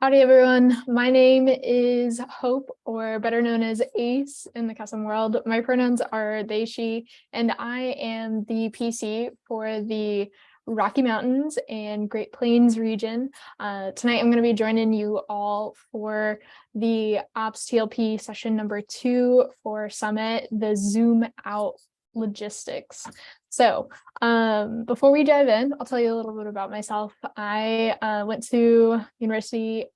Howdy, everyone. My name is Hope, or better known as Ace in the Kesem world. My pronouns are they, she, and I am the PC for the Rocky Mountains and Great Plains region. Tonight, I'm going to be joining you all for the Ops TLP session number 2 for Summit, the Zoom Out logistics. So before we dive in, I'll tell you a little bit about myself. I went to the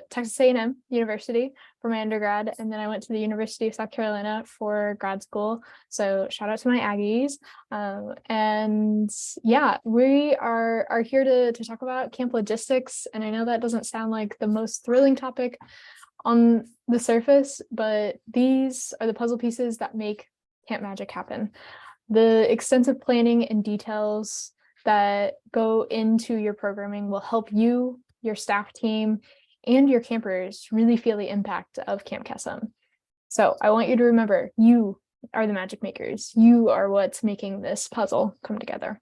Texas A&M University for my undergrad, and then I went to the University of South Carolina for grad school. So shout out to my Aggies. And yeah, we are here to talk about camp logistics. And I know that doesn't sound like the most thrilling topic on the surface, but these are the puzzle pieces that make camp magic happen. The extensive planning and details that go into your programming will help you, your staff team, and your campers really feel the impact of Camp Kesem. So I want you to remember, you are the magic makers. You are what's making this puzzle come together.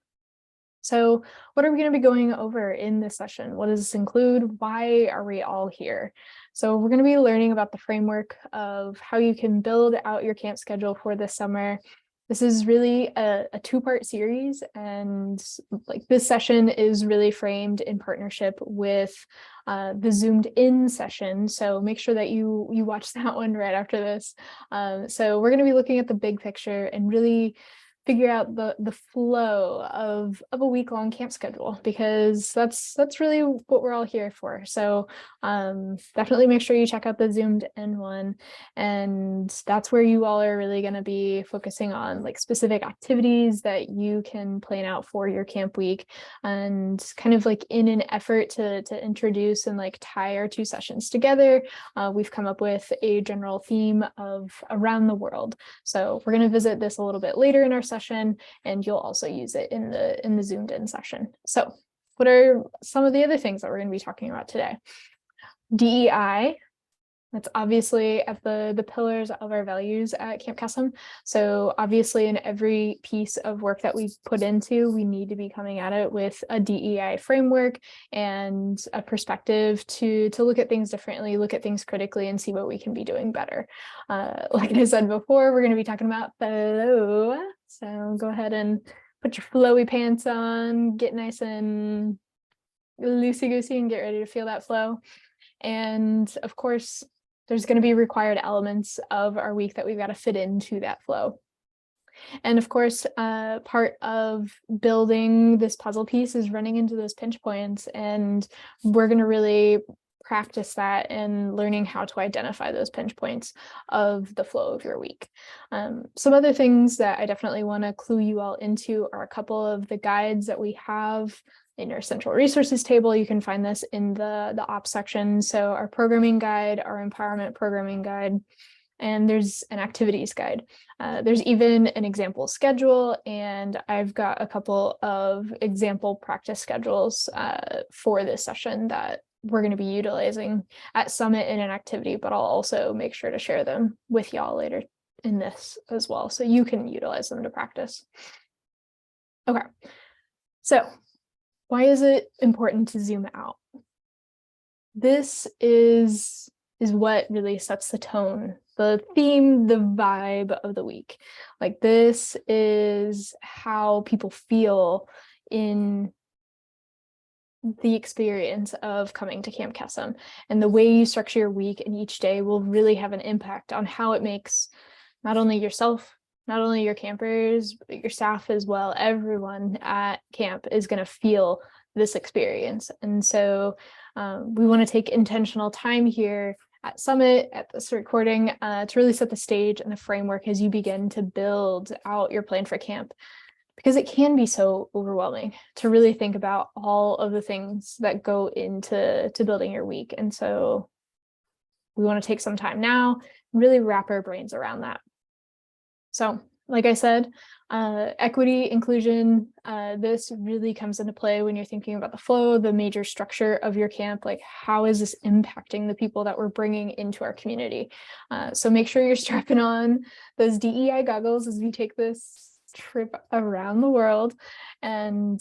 So what are we going to be going over in this session? What does this include? Why are we all here? So we're going to be learning about the framework of how you can build out your camp schedule for this summer. This is really a two-part series, and like this session is really framed in partnership with the zoomed in session. So make sure that you watch that one right after this. So we're going to be looking at the big picture and really figure out the flow of a week-long camp schedule, because that's really what we're all here for. So definitely make sure you check out the zoomed in one, and that's where you all are really going to be focusing on like specific activities that you can plan out for your camp week, and kind of like in an effort to introduce and like tie our two sessions together, we've come up with a general theme of around the world. So we're going to visit this a little bit later in our session, and you'll also use it in the zoomed in session. So what are some of the other things that we're going to be talking about today? DEI. That's obviously at the pillars of our values at Camp Kesem. So obviously in every piece of work that we put into, we need to be coming at it with a DEI framework and a perspective to look at things differently, look at things critically, and see what we can be doing better. Like I said before, we're going to be talking about flow. So go ahead and put your flowy pants on, get nice and loosey-goosey, and get ready to feel that flow. And of course, there's going to be required elements of our week that we've got to fit into that flow. And of course, part of building this puzzle piece is running into those pinch points, and we're going to really practice that and learning how to identify those pinch points of the flow of your week. Some other things that I definitely want to clue you all into are a couple of the guides that we have in our central resources table. You can find this in the ops section. So our programming guide, our empowerment programming guide, and there's an activities guide. There's even an example schedule, and I've got a couple of example practice schedules for this session that we're going to be utilizing at Summit in an activity, but I'll also make sure to share them with y'all later in this as well, so you can utilize them to practice. Okay, so why is it important to zoom out? This is what really sets the tone, the theme, the vibe of the week. Like this is how people feel in the experience of coming to Camp Kesem, and the way you structure your week and each day will really have an impact on how it makes not only yourself, not only your campers, but your staff as well. Everyone at camp is going to feel this experience. And so we want to take intentional time here at Summit, at this recording, to really set the stage and the framework as you begin to build out your plan for camp, because it can be so overwhelming to really think about all of the things that go into building your week. And so we want to take some time now, really wrap our brains around that. So like I said, equity, inclusion, this really comes into play when you're thinking about the flow, the major structure of your camp. Like, how is this impacting the people that we're bringing into our community? So make sure you're strapping on those DEI goggles as we take this trip around the world. And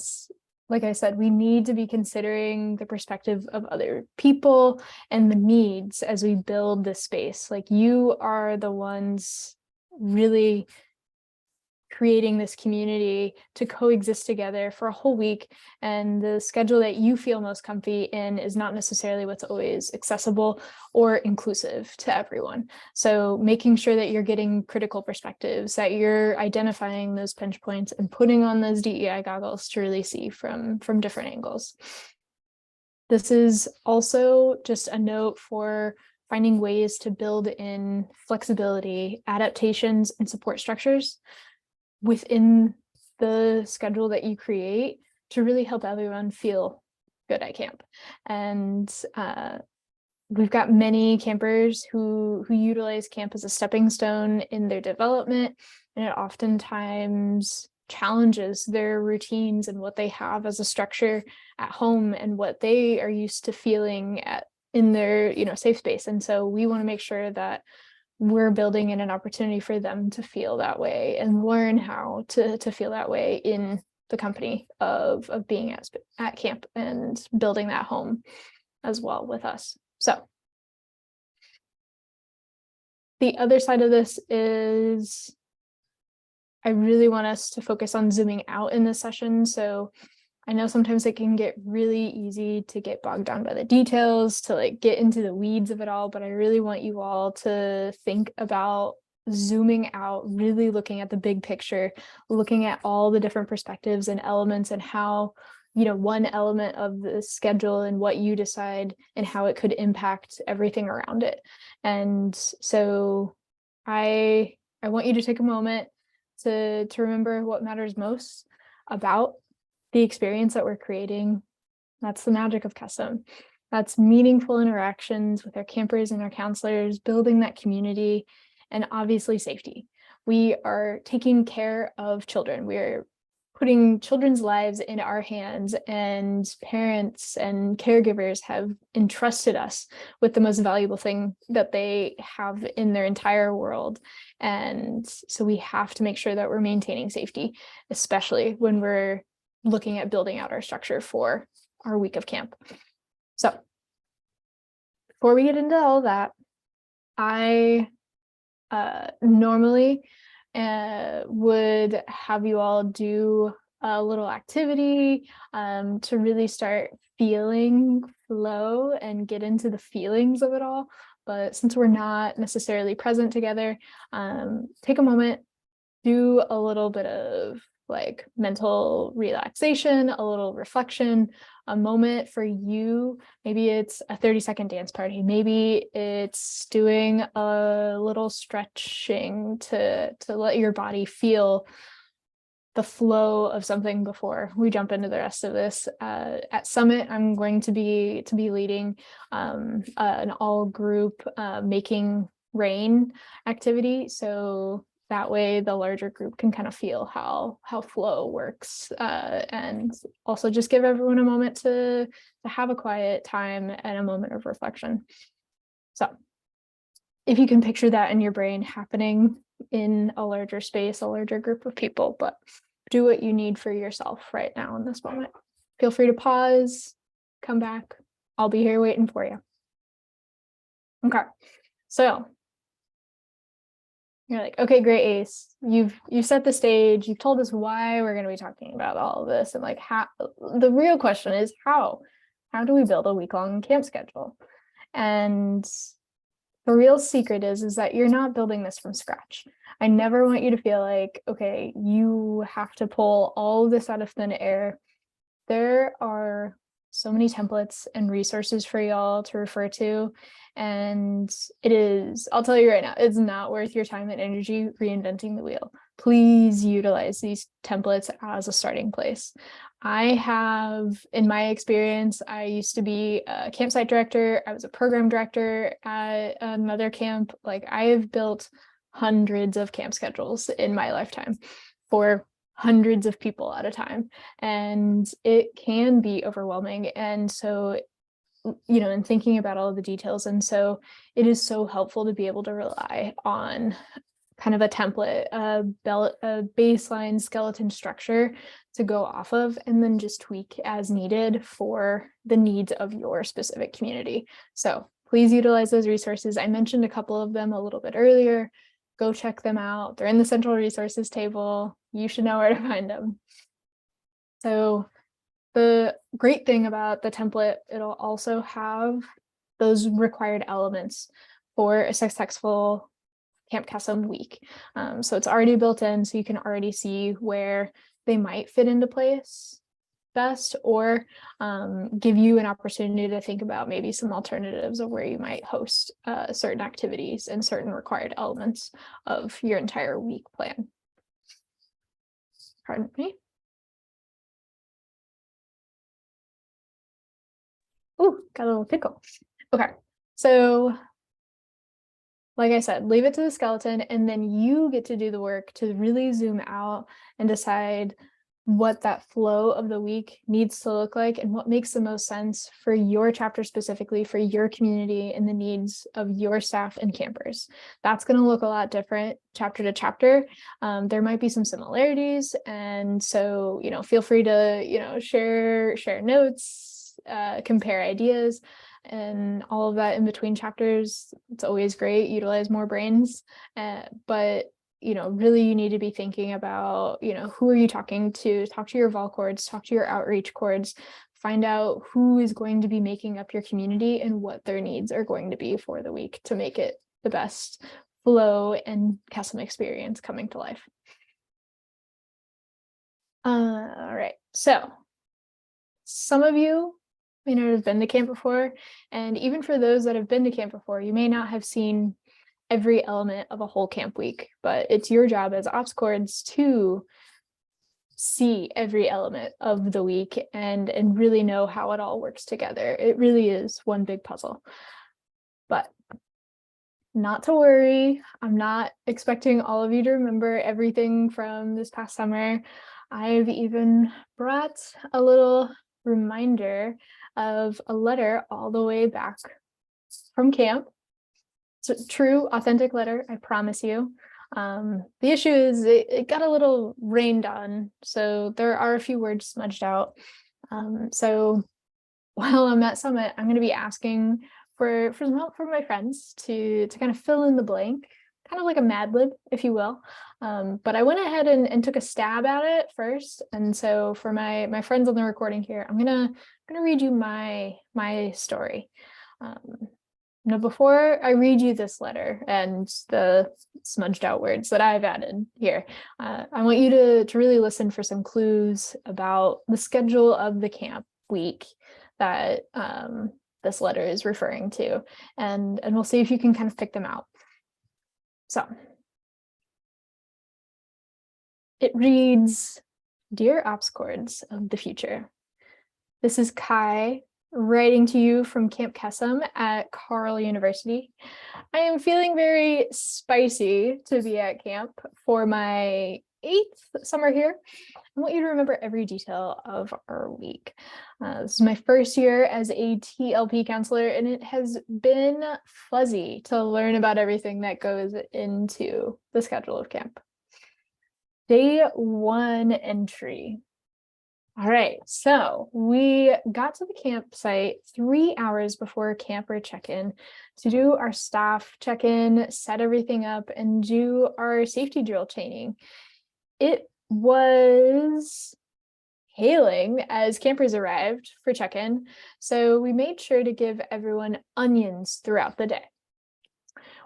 like I said, we need to be considering the perspective of other people and the needs as we build this space. Like, you are the ones really creating this community to coexist together for a whole week, and the schedule that you feel most comfy in is not necessarily what's always accessible or inclusive to everyone. So making sure that you're getting critical perspectives, that you're identifying those pinch points and putting on those DEI goggles to really see from different angles. This is also just a note for finding ways to build in flexibility, adaptations, and support structures within the schedule that you create to really help everyone feel good at camp. And we've got many campers who utilize camp as a stepping stone in their development, and it oftentimes challenges their routines and what they have as a structure at home and what they are used to feeling in their safe space. And so we want to make sure that we're building in an opportunity for them to feel that way and learn how to feel that way in the company of being at camp and building that home as well with us. So the other side of this is I really want us to focus on zooming out in this session. So I know sometimes it can get really easy to get bogged down by the details, to like get into the weeds of it all, but I really want you all to think about zooming out, really looking at the big picture, looking at all the different perspectives and elements and how, one element of the schedule and what you decide and how it could impact everything around it. And so I want you to take a moment to remember what matters most about the experience that we're creating. That's the magic of Kesem. That's meaningful interactions with our campers and our counselors, building that community, and obviously safety. We are taking care of children. We're putting children's lives in our hands, and parents and caregivers have entrusted us with the most valuable thing that they have in their entire world. And so we have to make sure that we're maintaining safety, especially when we're looking at building out our structure for our week of camp. So before we get into all that, I normally would have you all do a little activity to really start feeling flow and get into the feelings of it all. But since we're not necessarily present together, take a moment, do a little bit of like mental relaxation, a little reflection, a moment for you. Maybe it's a 30-second dance party. Maybe it's doing a little stretching to let your body feel the flow of something before we jump into the rest of this. At Summit, I'm going to be leading an all group making rain activity. So that way the larger group can kind of feel how flow works, and also just give everyone a moment to have a quiet time and a moment of reflection. So if you can picture that in your brain happening in a larger space, a larger group of people, but do what you need for yourself right now in this moment. Feel free to pause, come back. I'll be here waiting for you. Okay, so you're like, okay, great, Ace. You've set the stage. You've told us why we're going to be talking about all of this, and like how. The real question is how do we build a week-long camp schedule? And the real secret is that you're not building this from scratch. I never want you to feel like, okay, you have to pull all of this out of thin air. There are so many templates and resources for y'all to refer to. And it is, I'll tell you right now, it's not worth your time and energy reinventing the wheel. Please utilize these templates as a starting place. I have, in my experience, I used to be a campsite director. I was a program director at another camp. Like, I have built hundreds of camp schedules in my lifetime for hundreds of people at a time, and it can be overwhelming. And so, in thinking about all of the details, and so it is so helpful to be able to rely on kind of a template, a baseline skeleton structure to go off of, and then just tweak as needed for the needs of your specific community. So please utilize those resources. I mentioned a couple of them a little bit earlier. Go check them out. They're in the central resources table. You should know where to find them. So the great thing about the template, it'll also have those required elements for a successful Camp Kesem week. So it's already built in, so you can already see where they might fit into place best, or give you an opportunity to think about maybe some alternatives of where you might host certain activities and certain required elements of your entire week plan. Pardon me. Ooh, got a little pickle. Okay, so like I said, leave it to the skeleton, and then you get to do the work to really zoom out and decide what that flow of the week needs to look like and what makes the most sense for your chapter specifically, for your community and the needs of your staff and campers. That's going to look a lot different chapter to chapter. There might be some similarities, and so feel free to share notes, compare ideas, and all of that in between chapters. It's always great. Utilize more brains, but really you need to be thinking about, who are you talking to? Talk to your vol cords, talk to your outreach cords, find out who is going to be making up your community and what their needs are going to be for the week to make it the best flow and Kesem experience coming to life. All right, so some of you may not have been to camp before, and even for those that have been to camp before, you may not have seen every element of a whole camp week, but it's your job as ops cords to see every element of the week and really know how it all works together. It really is one big puzzle. But not to worry, I'm not expecting all of you to remember everything from this past summer. I've even brought a little reminder of a letter all the way back from camp. It's a true, authentic letter, I promise you. The issue is it got a little rained on, so there are a few words smudged out. So while I'm at Summit, I'm going to be asking for some help from my friends to kind of fill in the blank, kind of like a Mad Lib, if you will. But I went ahead and took a stab at it first, and so for my friends on the recording here, I'm gonna read you my story. Now, before I read you this letter and the smudged out words that I've added here, I want you to really listen for some clues about the schedule of the camp week that this letter is referring to, and we'll see if you can kind of pick them out. So it reads, "Dear Ops Cords of the future, this is Kai writing to you from Camp Kesem at Carl University. I am feeling very spicy to be at camp for my 8th summer here. I want you to remember every detail of our week. This is my first year as a TLP counselor, and it has been fuzzy to learn about everything that goes into the schedule of camp. Day 1 entry. All right, so we got to the campsite 3 hours before camper check-in to do our staff check-in, set everything up, and do our safety drill training. It was hailing as campers arrived for check-in, so we made sure to give everyone onions throughout the day.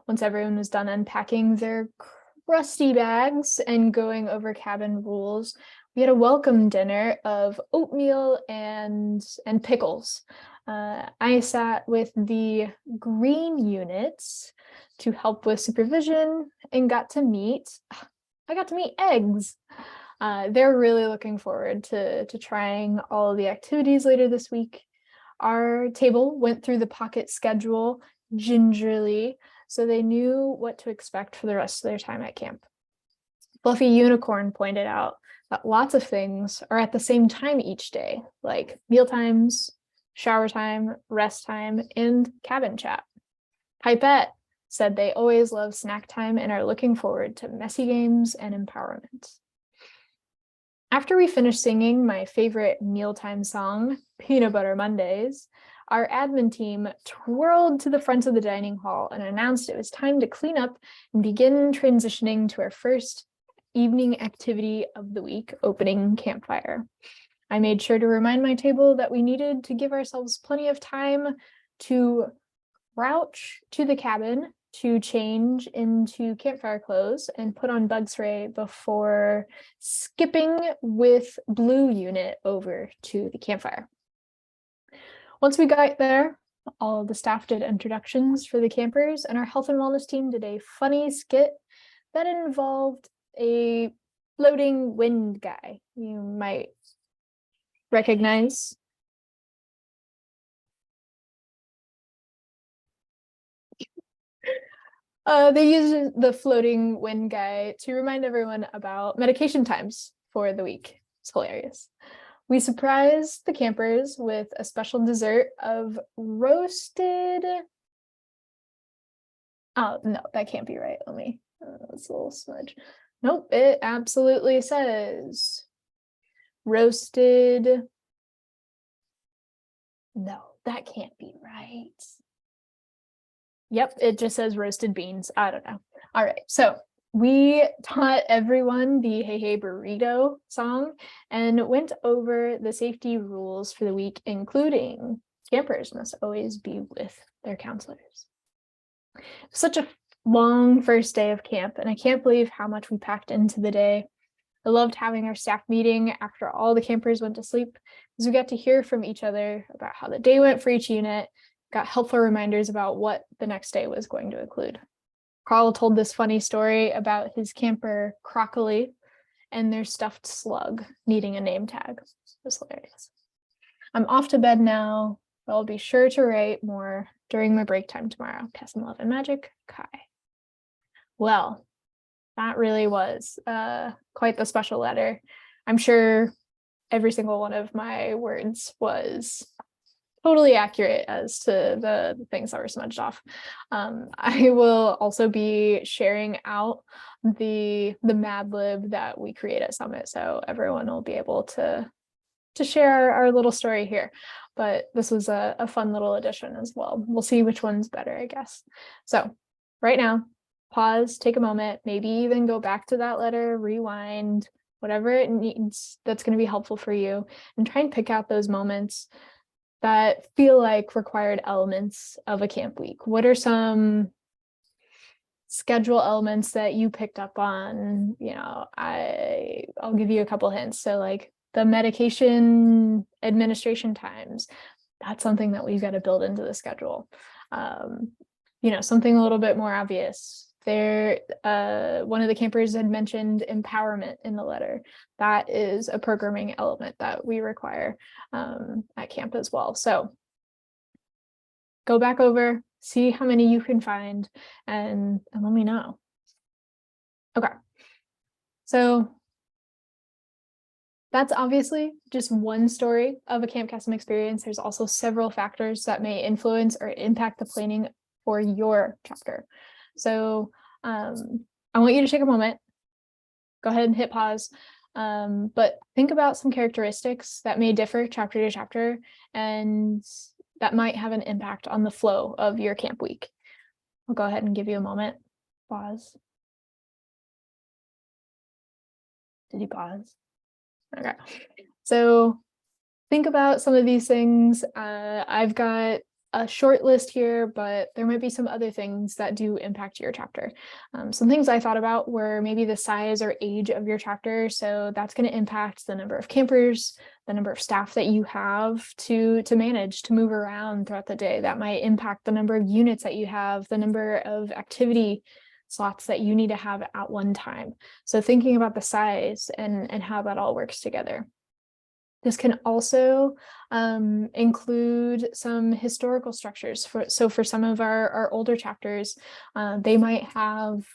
Once everyone was done unpacking their crusty bags and going over cabin rules, we had a welcome dinner of oatmeal and pickles. I sat with the green units to help with supervision and I got to meet eggs. They're really looking forward to trying all of the activities later this week. Our table went through the pocket schedule gingerly, so they knew what to expect for the rest of their time at camp. Fluffy Unicorn pointed out that lots of things are at the same time each day, like meal times, shower time, rest time, and cabin chat. Pipette said they always love snack time and are looking forward to messy games and empowerment. After we finished singing my favorite mealtime song, Peanut Butter Mondays, our admin team twirled to the front of the dining hall and announced it was time to clean up and begin transitioning to our first evening activity of the week, opening campfire. I made sure to remind my table that we needed to give ourselves plenty of time to crouch to the cabin, to change into campfire clothes and put on bug spray before skipping with Blue Unit over to the campfire. Once we got there, all of the staff did introductions for the campers, and our health and wellness team did a funny skit that involved a floating wind guy. You might recognize. They used the floating wind guy to remind everyone about medication times for the week. It's hilarious. We surprised the campers with a special dessert of roasted. Oh, no, that can't be right. Let me, it's a little smudge. Nope, it absolutely says roasted. No, that can't be right. Yep, it just says roasted beans. I don't know. All right, so we taught everyone the Hey Hey Burrito song and went over the safety rules for the week, including campers must always be with their counselors. Such a long first day of camp, and I can't believe how much we packed into the day. I loved having our staff meeting after all the campers went to sleep, because we got to hear from each other about how the day went for each unit, got helpful reminders about what the next day was going to include. Carl told this funny story about his camper Croccoli and their stuffed slug needing a name tag. It was hilarious. I'm off to bed now, but I'll be sure to write more during my break time tomorrow. Kesem, Love, and Magic, Kai. Well, that really was quite the special letter. I'm sure every single one of my words was totally accurate as to the things that were smudged off. I will also be sharing out the Mad Lib that we create at Summit, so everyone will be able to share our little story here. But this was a fun little addition as well. We'll see which one's better, I guess. So right now, pause, take a moment, maybe even go back to that letter, rewind, whatever it needs that's going to be helpful for you, and try and pick out those moments that feel like required elements of a camp week. What are some schedule elements that you picked up on? You know, I'll give you a couple hints. So like the medication administration times, that's something that we've got to build into the schedule. You know, something a little bit more obvious. One of the campers had mentioned empowerment in the letter. That is a programming element that we require at camp as well. So go back over, see how many you can find, and let me know. Okay, so that's obviously just one story of a Camp Kesem experience. There's also several factors that may influence or impact the planning for your chapter. So I want you to take a moment, go ahead and hit pause, but think about some characteristics that may differ chapter to chapter and that might have an impact on the flow of your camp week. I'll go ahead and give you a moment. Pause. Did you pause? Okay. So think about some of these things. I've got a short list here, but there might be some other things that do impact your chapter. Some things I thought about were maybe the size or age of your chapter. So that's going to impact the number of campers, the number of staff that you have to manage, to move around throughout the day. That might impact the number of units that you have, the number of activity slots that you need to have at one time. So thinking about the size and how that all works together. This can also include some historical structures. For some of our older chapters, they might have,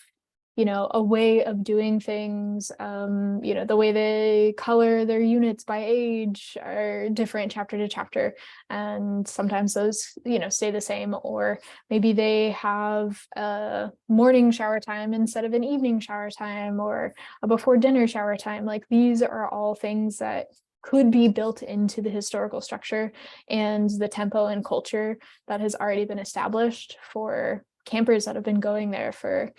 a way of doing things. The way they color their units by age are different chapter to chapter, and sometimes those stay the same, or maybe they have a morning shower time instead of an evening shower time, or a before dinner shower time. Like, these are all things that could be built into the historical structure and the tempo and culture that has already been established for campers that have been going there for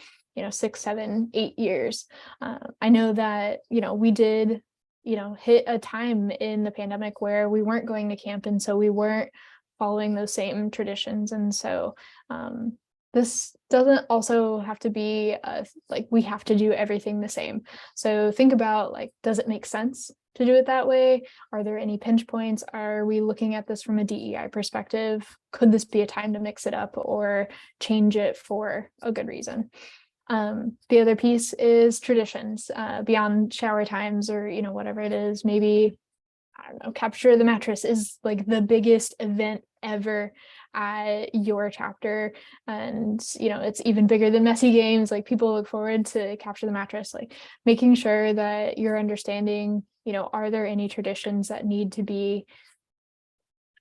6, 7, 8 years. I know that we did hit a time in the pandemic where we weren't going to camp, and so we weren't following those same traditions. And so this doesn't also have to be like we have to do everything the same. So think about, like, does it make sense to do it that way? Are there any pinch points? Are we looking at this from a DEI perspective? Could this be a time to mix it up or change it for a good reason? The other piece is traditions beyond shower times, or whatever it is. Maybe, I don't know, capture the mattress is like the biggest event ever at your chapter, and it's even bigger than messy games. Like, people look forward to capture the mattress. Like, making sure that you're understanding, are there any traditions that need to be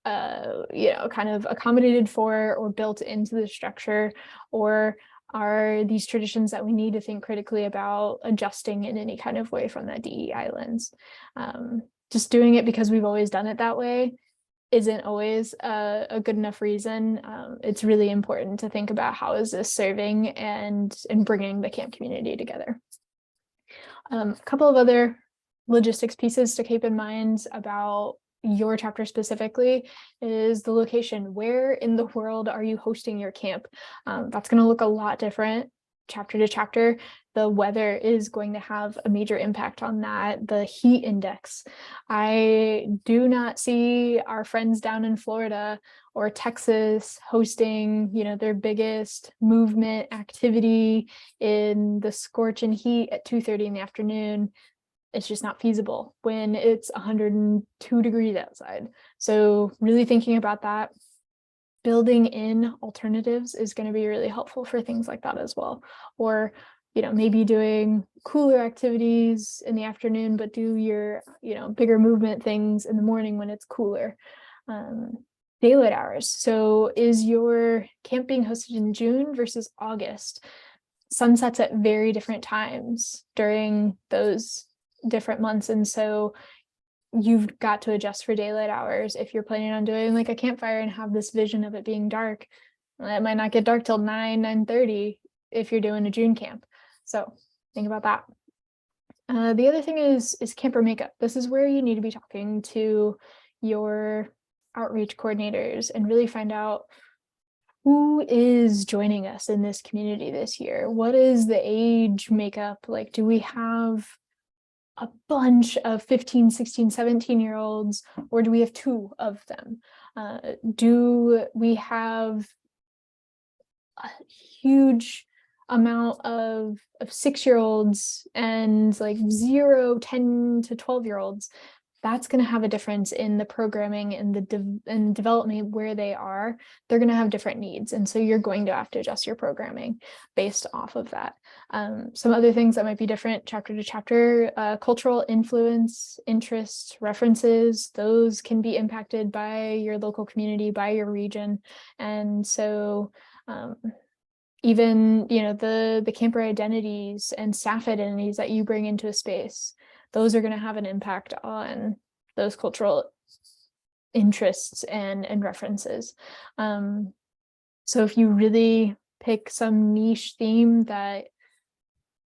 kind of accommodated for or built into the structure, or are these traditions that we need to think critically about adjusting in any kind of way from that DEI lens? Just doing it because we've always done it that way isn't always a good enough reason. It's really important to think about, how is this serving and bringing the camp community together? A couple of other logistics pieces to keep in mind about your chapter specifically is the location. Where in the world are you hosting your camp? That's going to look a lot different chapter to chapter. The weather is going to have a major impact on that. The heat index. I do not see our friends down in Florida or Texas hosting, their biggest movement activity in the scorching heat at 2:30 in the afternoon. It's just not feasible when it's 102 degrees outside. So really thinking about that, building in alternatives is going to be really helpful for things like that as well. Or, maybe doing cooler activities in the afternoon, but do your, bigger movement things in the morning when it's cooler. Daylight hours. So is your camp being hosted in June versus August? Sunsets at very different times during those different months, and so you've got to adjust for daylight hours. If you're planning on doing like a campfire and have this vision of it being dark, it might not get dark till 9:30 if you're doing a June camp. So think about that. The other thing is camper makeup. This is where you need to be talking to your outreach coordinators and really find out who is joining us in this community this year. What is the age makeup? Like, do we have a bunch of 15, 16, 17-year-olds, or do we have 2 of them? Do we have a huge amount of 6-year-olds and like 0, 10 to 12-year-olds? That's going to have a difference in the programming and the development where they are. They're going to have different needs, and so you're going to have to adjust your programming based off of that. Some other things that might be different chapter to chapter: cultural influence, interests, references. Those can be impacted by your local community, by your region, and so even the camper identities and staff identities that you bring into a space, those are going to have an impact on those cultural interests and references. So if you really pick some niche theme that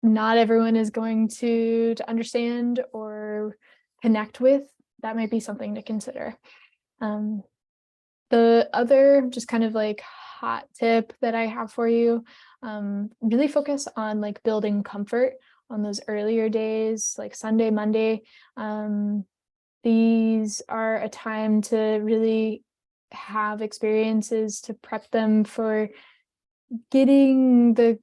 not everyone is going to understand or connect with, that might be something to consider. The other just kind of like hot tip that I have for you, really focus on like building comfort on those earlier days, like Sunday, Monday. These are a time to really have experiences to prep them for getting the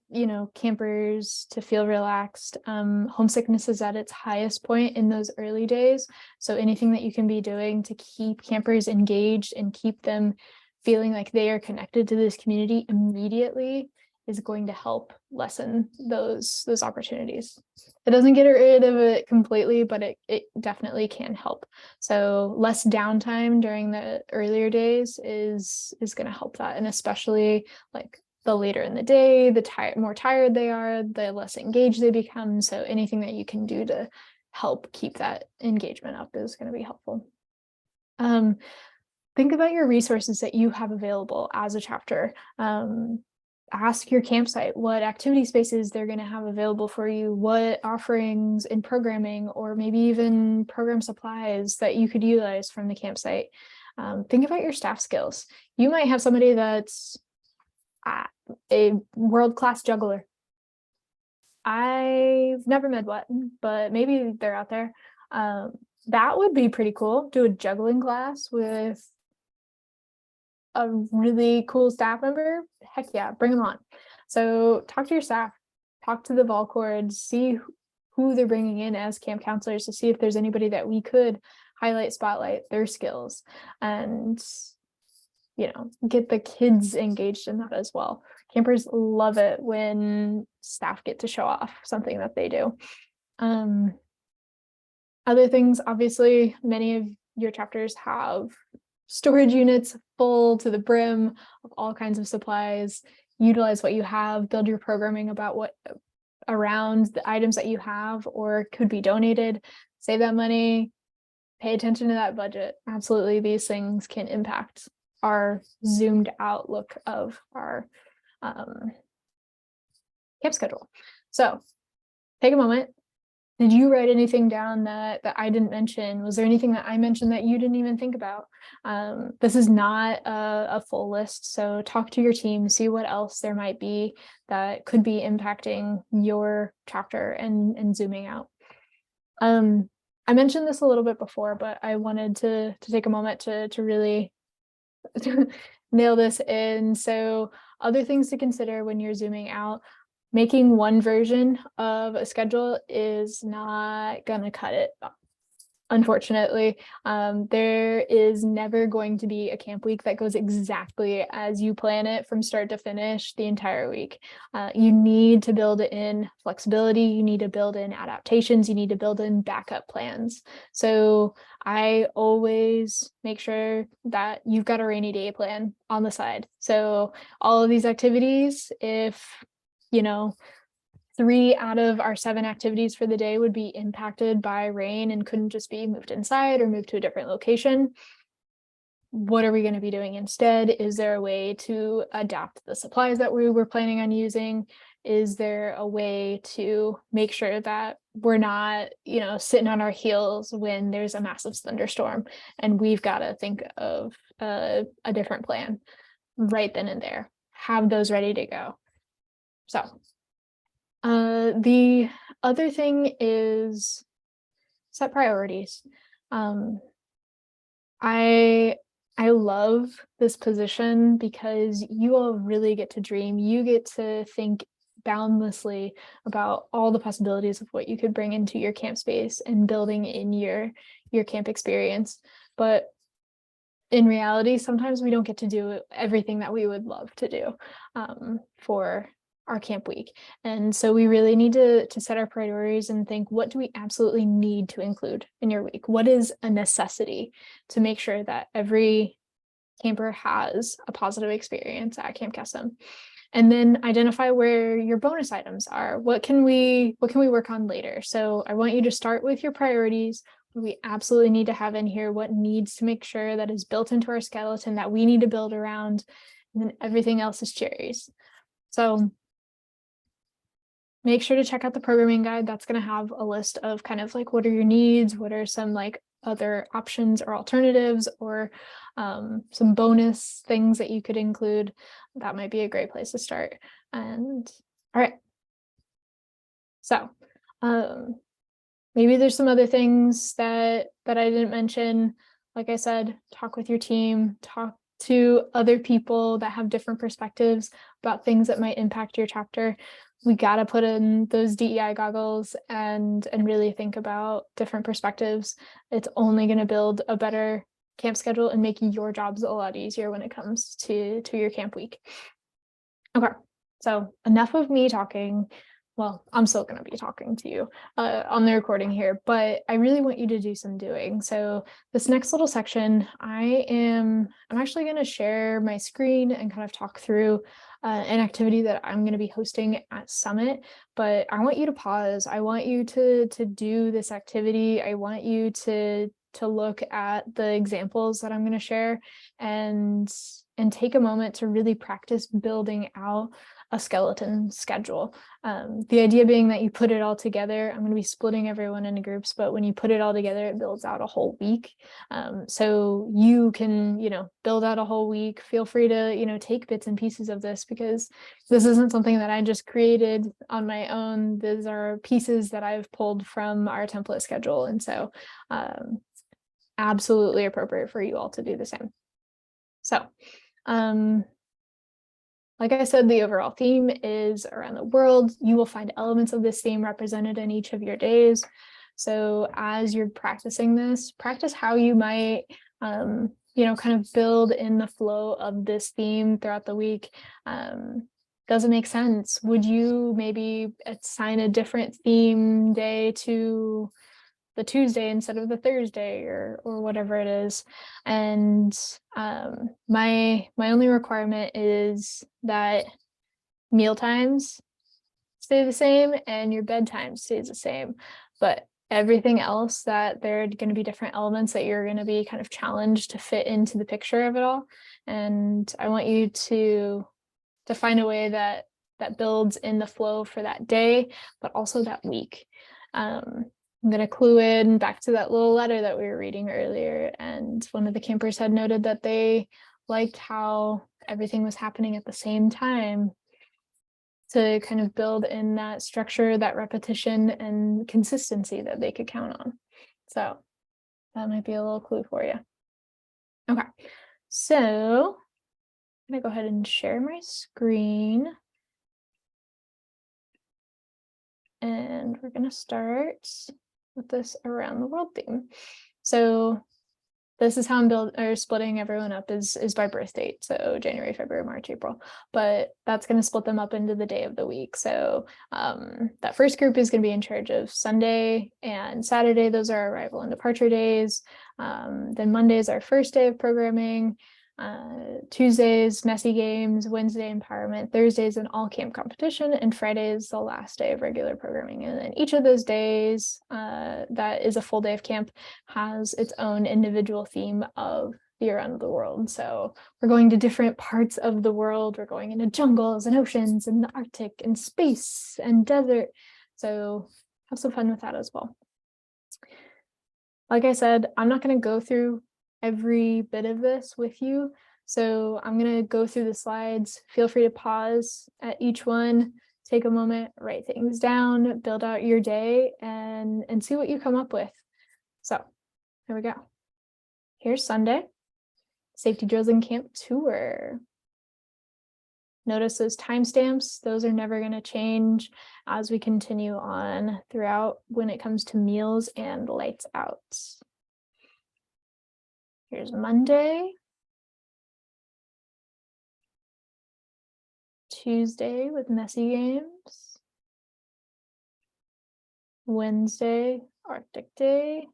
campers to feel relaxed. Homesickness is at its highest point in those early days, so anything that you can be doing to keep campers engaged and keep them feeling like they are connected to this community immediately is going to help lessen those opportunities. It doesn't get rid of it completely, but it definitely can help. So less downtime during the earlier days is going to help that. And especially like the later in the day, the more tired they are, the less engaged they become. So anything that you can do to help keep that engagement up is going to be helpful. Think about your resources that you have available as a chapter. Ask your campsite what activity spaces they're going to have available for you, what offerings in programming, or maybe even program supplies that you could utilize from the campsite. Think about your staff skills. You might have somebody that's a world-class juggler. I've never met one, but maybe they're out there. That would be pretty cool. Do a juggling class with a really cool staff member. Heck yeah, bring them on. So talk to your staff, talk to the vol cords, see who they're bringing in as camp counselors to see if there's anybody that we could spotlight their skills, and get the kids engaged in that as well. Campers love it when staff get to show off something that they do. Other things, obviously, many of your chapters have storage units full to the brim of all kinds of supplies. Utilize what you have, build your programming about what around the items that you have or could be donated. Save that money, pay attention to that budget. Absolutely, these things can impact our zoomed out look of our camp schedule. So take a moment. Did you write anything down that I didn't mention? Was there anything that I mentioned that you didn't even think about? This is not a full list, so talk to your team, see what else there might be that could be impacting your chapter and zooming out. I mentioned this a little bit before, but I wanted to take a moment to really nail this in. So other things to consider when you're zooming out. Making one version of a schedule is not gonna cut it, unfortunately. There is never going to be a camp week that goes exactly as you plan it from start to finish the entire week. You need to build in flexibility, you need to build in adaptations, you need to build in backup plans. So I always make sure that you've got a rainy day plan on the side. So all of these activities, if 3 out of our 7 activities for the day would be impacted by rain and couldn't just be moved inside or moved to a different location, what are we going to be doing instead? Is there a way to adapt the supplies that we were planning on using? Is there a way to make sure that we're not, sitting on our heels when there's a massive thunderstorm and we've got to think of a different plan right then and there? Have those ready to go. So the other thing is set priorities. I love this position because you all really get to dream. You get to think boundlessly about all the possibilities of what you could bring into your camp space and building in your camp experience. But in reality, sometimes we don't get to do everything that we would love to do for our camp week. And so we really need to set our priorities and think, what do we absolutely need to include in your week? What is a necessity to make sure that every camper has a positive experience at Camp Kesem? And then identify where your bonus items are. What can we work on later? So I want you to start with your priorities. We absolutely need to have in here what needs to make sure that is built into our skeleton that we need to build around, and then everything else is cherries. So make sure to check out the programming guide. That's going to have a list of kind of like, what are your needs? What are some like other options or alternatives or some bonus things that you could include? That might be a great place to start. And all right. So maybe there's some other things that I didn't mention. Like I said, talk with your team, talk to other people that have different perspectives about things that might impact your chapter. We got to put in those DEI goggles and really think about different perspectives. It's only going to build a better camp schedule and make your jobs a lot easier when it comes to your camp week. Okay, So enough of me talking. Well, I'm still going to be talking to you on the recording here, but I really want you to do some doing. So this next little section, I'm actually going to share my screen and kind of talk through an activity that I'm going to be hosting at Summit, but I want you to pause. I want you to do this activity. I want you to look at the examples that I'm going to share and take a moment to really practice building out a skeleton schedule. The idea being that you put it all together. I'm going to be splitting everyone into groups, but when you put it all together, it builds out a whole week. So you can, build out a whole week. Feel free to, take bits and pieces of this, because this isn't something that I just created on my own. These are pieces that I've pulled from our template schedule. And so absolutely appropriate for you all to do the same. So, like I said, the overall theme is around the world. You will find elements of this theme represented in each of your days. So as you're practicing this, practice how you might, kind of build in the flow of this theme throughout the week. Does it make sense? Would you maybe assign a different theme day to the Tuesday instead of the Thursday, or whatever it is? And my only requirement is that meal times stay the same and your bedtime stays the same, but everything else, that there are going to be different elements that you're going to be kind of challenged to fit into the picture of it all. And I want you to find a way that builds in the flow for that day, but also that week. I'm going to clue in back to that little letter that we were reading earlier. And one of the campers had noted that they liked how everything was happening at the same time, to kind of build in that structure, that repetition and consistency that they could count on. So that might be a little clue for you. Okay, so I'm going to go ahead and share my screen. And we're going to start with this around the world theme. So this is how I'm splitting everyone up is by birth date. So January, February, March, April, but that's going to split them up into the day of the week. So that first group is going to be in charge of Sunday and Saturday. Those are arrival and departure days. Then Monday is our first day of programming. Tuesdays, messy games, Wednesday, empowerment, Thursdays, an all camp competition, and Friday is the last day of regular programming. And then each of those days that is a full day of camp has its own individual theme of the around the world. So we're going to different parts of the world. We're going into jungles and oceans and the Arctic and space and desert. So have some fun with that as well. Like I said, I'm not going to go through every bit of this with you. So I'm going to go through the slides. Feel free to pause at each one, take a moment, write things down, build out your day, and see what you come up with. So here we go. Here's Sunday, safety drills and camp tour. Notice those timestamps. Those are never going to change as we continue on throughout when it comes to meals and lights out. Here's Monday, Tuesday with messy games, Wednesday, Arctic day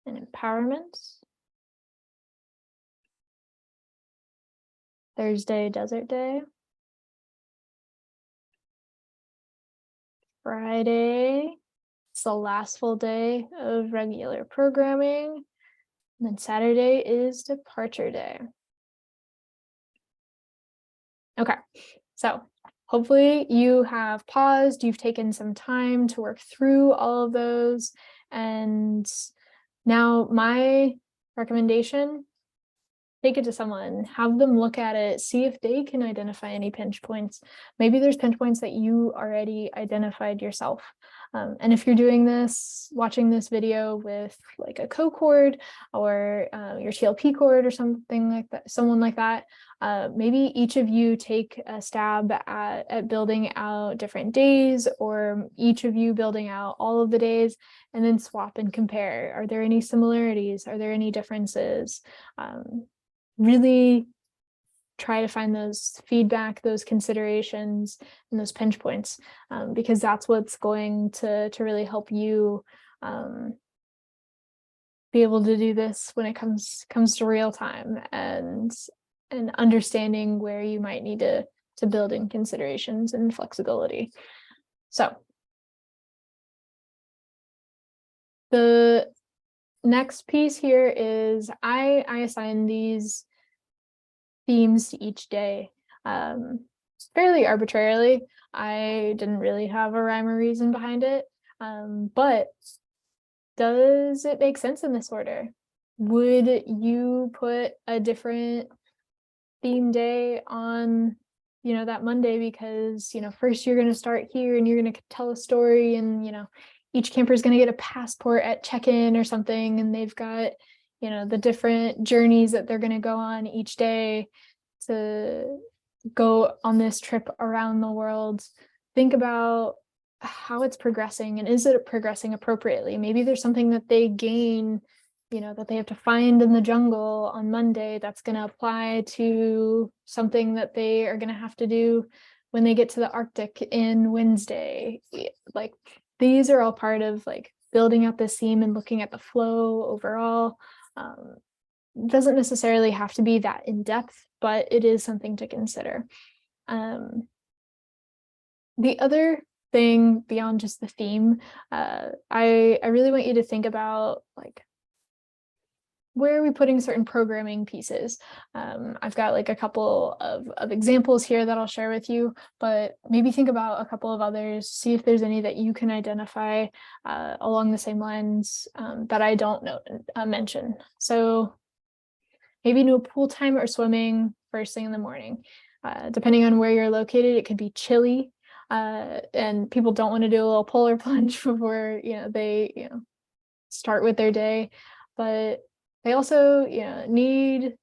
and empowerment, Thursday, desert day, Friday, it's the last full day of regular programming. And then Saturday is departure day. Okay, so hopefully you have paused, you've taken some time to work through all of those. And now my recommendation, take it to someone, have them look at it, see if they can identify any pinch points. Maybe there's pinch points that you already identified yourself. And if you're doing this, watching this video with like a co-cord or your TLP cord or something like that, someone like that, maybe each of you take a stab at building out different days, or each of you building out all of the days, and then swap and compare. Are there any similarities? Are there any differences? Really try to find those feedback, those considerations, and those pinch points, because that's what's going to really help you be able to do this when it comes to real time, and understanding where you might need to build in considerations and flexibility. So the next piece here is I assign these themes to each day fairly arbitrarily. I didn't really have a rhyme or reason behind it, but does it make sense in this order? Would you put a different theme day on, that Monday, because, first you're going to start here and you're going to tell a story, and, each camper is going to get a passport at check-in or something, and they've got, the different journeys that they're going to go on each day to go on this trip around the world. Think about how it's progressing, and is it progressing appropriately? Maybe there's something that they gain, that they have to find in the jungle on Monday that's going to apply to something that they are going to have to do when they get to the Arctic in Wednesday. Like, these are all part of like building up this theme and looking at the flow overall. Doesn't necessarily have to be that in depth, but it is something to consider. The other thing beyond just the theme, I really want you to think about, like, where are we putting certain programming pieces? I've got like a couple of examples here that I'll share with you, but maybe think about a couple of others, see if there's any that you can identify along the same lines that I don't mention. So maybe no pool time or swimming first thing in the morning. Depending on where you're located, it could be chilly, and people don't want to do a little polar plunge before they start with their day, but they also need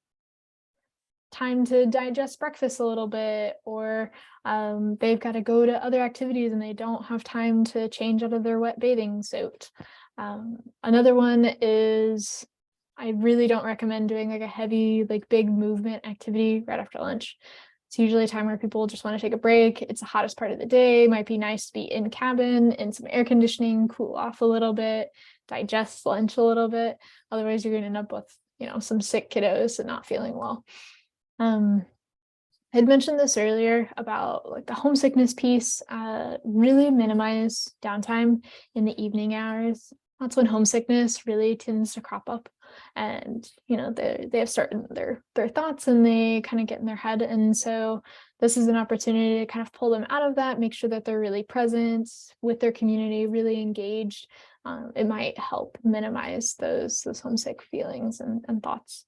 time to digest breakfast a little bit, or they've got to go to other activities and they don't have time to change out of their wet bathing suit. Another one is, I really don't recommend doing like a heavy, like big movement activity right after lunch. It's usually a time where people just want to take a break. It's the hottest part of the day. Might be nice to be in cabin, in some air conditioning, cool off a little bit, digest lunch a little bit. Otherwise, you're going to end up with, some sick kiddos and not feeling well. I'd mentioned this earlier about like the homesickness piece. Really minimize downtime in the evening hours. That's when homesickness really tends to crop up, and they have started their thoughts and they kind of get in their head, and so this is an opportunity to kind of pull them out of that, make sure that they're really present with their community, really engaged. It might help minimize those homesick feelings and thoughts.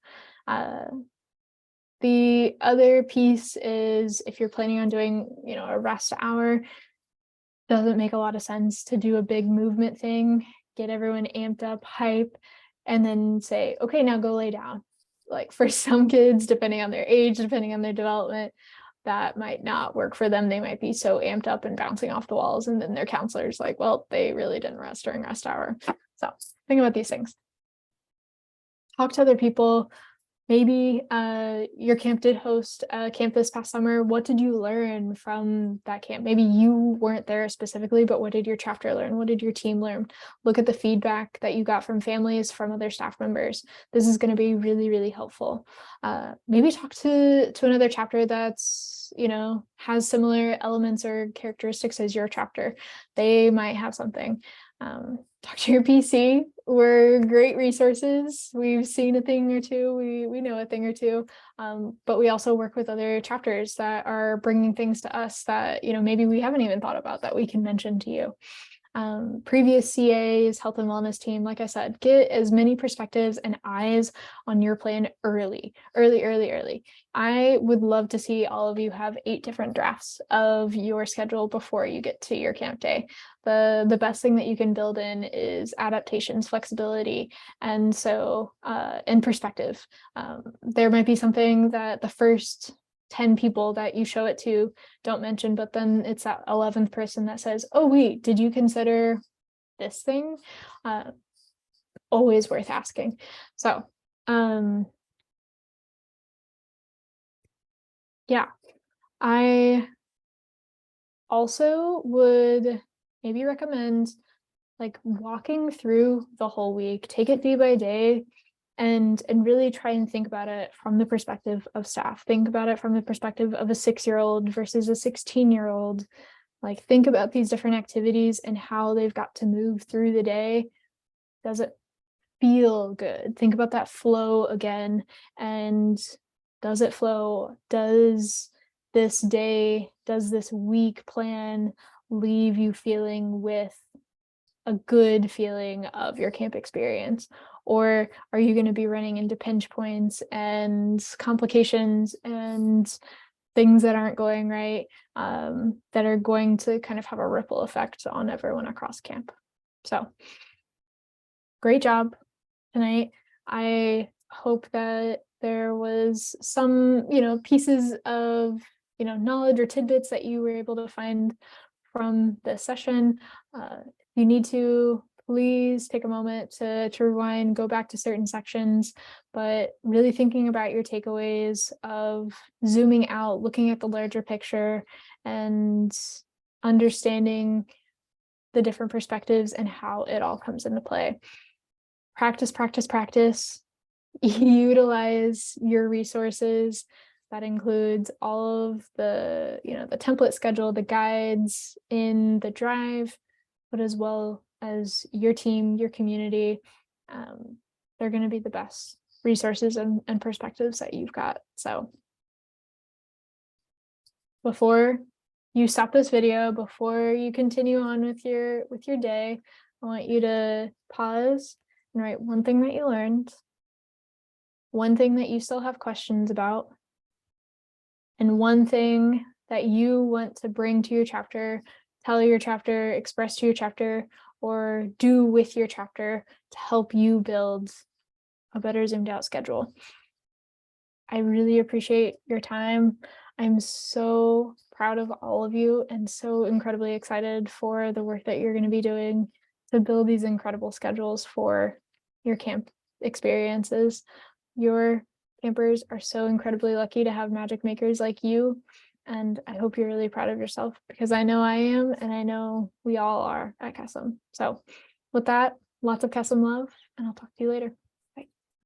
The other piece is, if you're planning on doing a rest hour, doesn't make a lot of sense to do a big movement thing, get everyone amped up, hype, and then say, okay, now go lay down. Like, for some kids, depending on their age, depending on their development, that might not work for them. They might be so amped up and bouncing off the walls, and then their counselor's like, well, they really didn't rest during rest hour. So think about these things. Talk to other people. Maybe your camp did host a camp this past summer. What did you learn from that camp? Maybe you weren't there specifically, but what did your chapter learn? What did your team learn? Look at the feedback that you got from families, from other staff members. This is going to be really, really helpful. Maybe talk to another chapter that's, has similar elements or characteristics as your chapter. They might have something. Talk to your PC. We're great resources. We've seen a thing or two. We know a thing or two. But we also work with other chapters that are bringing things to us that maybe we haven't even thought about, that we can mention to you. Previous CAs, health and wellness team, like I said, get as many perspectives and eyes on your plan early. I would love to see all of you have 8 different drafts of your schedule before you get to your camp day. The best thing that you can build in is adaptations, flexibility, and so and perspective. There might be something that the first 10 people that you show it to don't mention, but then it's that 11th person that says, oh wait, did you consider this thing? Always worth asking. So Yeah, I also would maybe recommend like walking through the whole week, take it day by day, and really try and think about it from the perspective of staff. Think about it from the perspective of a 6-year-old versus a 16-year-old. Like, think about these different activities and how they've got to move through the day. Does it feel good? Think about that flow again. And does it flow? Does this week plan leave you feeling with a good feeling of your camp experience? Or are you going to be running into pinch points and complications and things that aren't going right, that are going to kind of have a ripple effect on everyone across camp? So great job tonight. I hope that there was some, pieces of, knowledge or tidbits that you were able to find from this session. You need to please take a moment to rewind, go back to certain sections, but really thinking about your takeaways of zooming out, looking at the larger picture, and understanding the different perspectives and how it all comes into play. Practice, practice, practice. Utilize your resources. That includes all of the, the template schedule, the guides in the drive, but as well as your team, your community. They're going to be the best resources and perspectives that you've got. So before you stop this video, before you continue on with your day, I want you to pause and write one thing that you learned, one thing that you still have questions about, and one thing that you want to bring to your chapter, tell your chapter, express to your chapter, or do with your chapter to help you build a better zoomed out schedule. I really appreciate your time. I'm so proud of all of you and so incredibly excited for the work that you're going to be doing to build these incredible schedules for your camp experiences. Your campers are so incredibly lucky to have magic makers like you. And I hope you're really proud of yourself, because I know I am, and I know we all are at Kesem. So with that, lots of Kesem love, and I'll talk to you later.